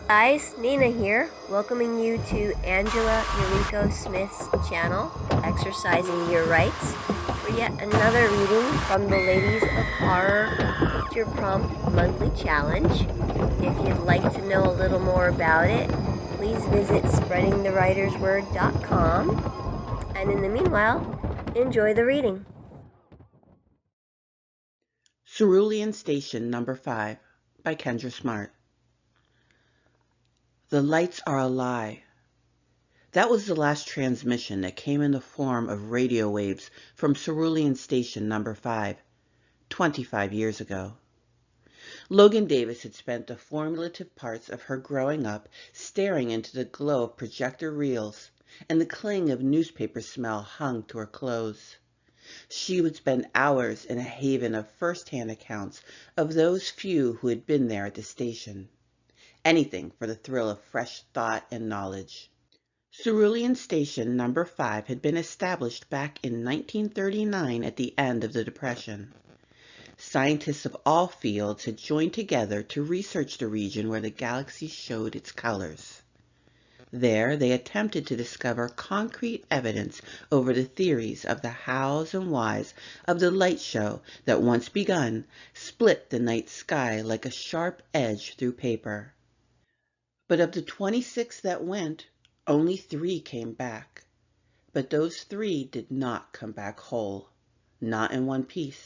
Guys, Nina here, welcoming you to Angela Yuriko Smith's channel, Exercising Your Rights, for yet another reading from the Ladies of Horror Picture Prompt Monthly Challenge. If you'd like to know a little more about it, please visit spreadingthewritersword.com. And in the meanwhile, enjoy the reading. Ceruleon Station Number 5 by Kendra Smart. The lights are a lie. That was the last transmission that came in the form of radio waves from Ceruleon Station Number 5, 25 years ago. Logan Davis had spent the formative parts of her growing up staring into the glow of projector reels, and the cling of newspaper smell hung to her clothes. She would spend hours in a haven of first-hand accounts of those few who had been there at the station. Anything for the thrill of fresh thought and knowledge. Ceruleon Station Number 5 had been established back in 1939 at the end of the Depression. Scientists of all fields had joined together to research the region where the galaxy showed its colors. There, they attempted to discover concrete evidence over the theories of the hows and whys of the light show that, once begun, split the night sky like a sharp edge through paper. But of the 26 that went, only 3 came back. But those 3 did not come back whole, not in one piece.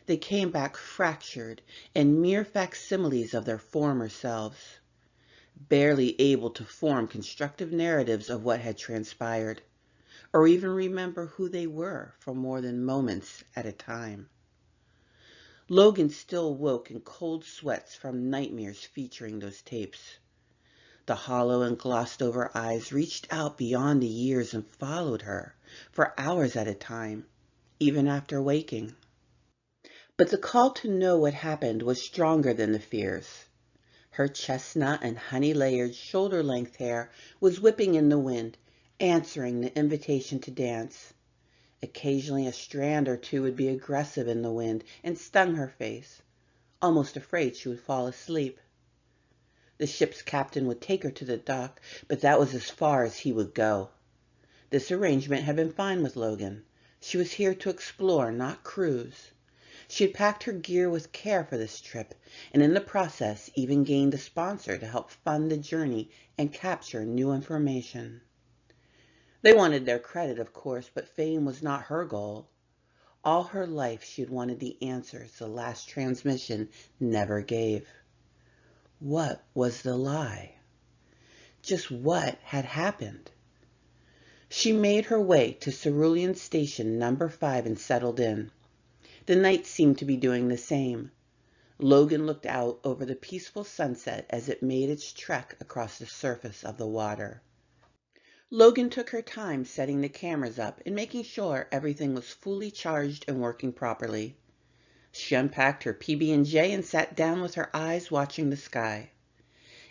They came back fractured and mere facsimiles of their former selves, barely able to form constructive narratives of what had transpired, or even remember who they were for more than moments at a time. Logan still woke in cold sweats from nightmares featuring those tapes. The hollow and glossed-over eyes reached out beyond the years and followed her for hours at a time, even after waking. But the call to know what happened was stronger than the fears. Her chestnut and honey-layered shoulder-length hair was whipping in the wind, answering the invitation to dance. Occasionally a strand or two would be aggressive in the wind and stung her face, almost afraid she would fall asleep. The ship's captain would take her to the dock, but that was as far as he would go. This arrangement had been fine with Logan. She was here to explore, not cruise. She had packed her gear with care for this trip, and in the process even gained a sponsor to help fund the journey and capture new information. They wanted their credit, of course, but fame was not her goal. All her life she had wanted the answers the last transmission never gave. What was the lie? Just what had happened? She made her way to Ceruleon Station Number 5 and settled in. The night seemed to be doing the same. Logan looked out over the peaceful sunset as it made its trek across the surface of the water. Logan took her time setting the cameras up and making sure everything was fully charged and working properly. She unpacked her PB&J and sat down with her eyes watching the sky.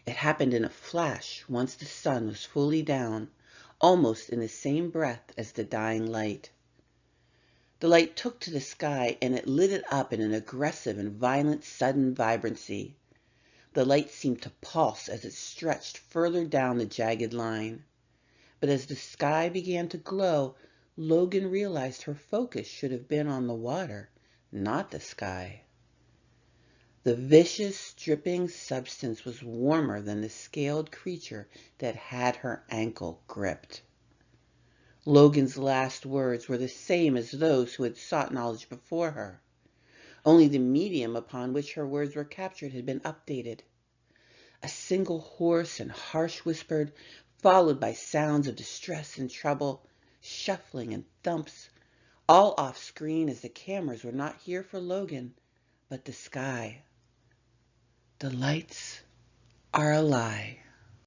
It happened in a flash once the sun was fully down, almost in the same breath as the dying light. The light took to the sky and it lit it up in an aggressive and violent sudden vibrancy. The light seemed to pulse as it stretched further down the jagged line. But as the sky began to glow, Logan realized her focus should have been on the water, not the sky. The vicious, dripping substance was warmer than the scaled creature that had her ankle gripped. Logan's last words were the same as those who had sought knowledge before her. Only the medium upon which her words were captured had been updated. A single hoarse and harsh whispered, followed by sounds of distress and trouble, shuffling and thumps, all off-screen as the cameras were not here for Logan, but the sky. The lights are a lie.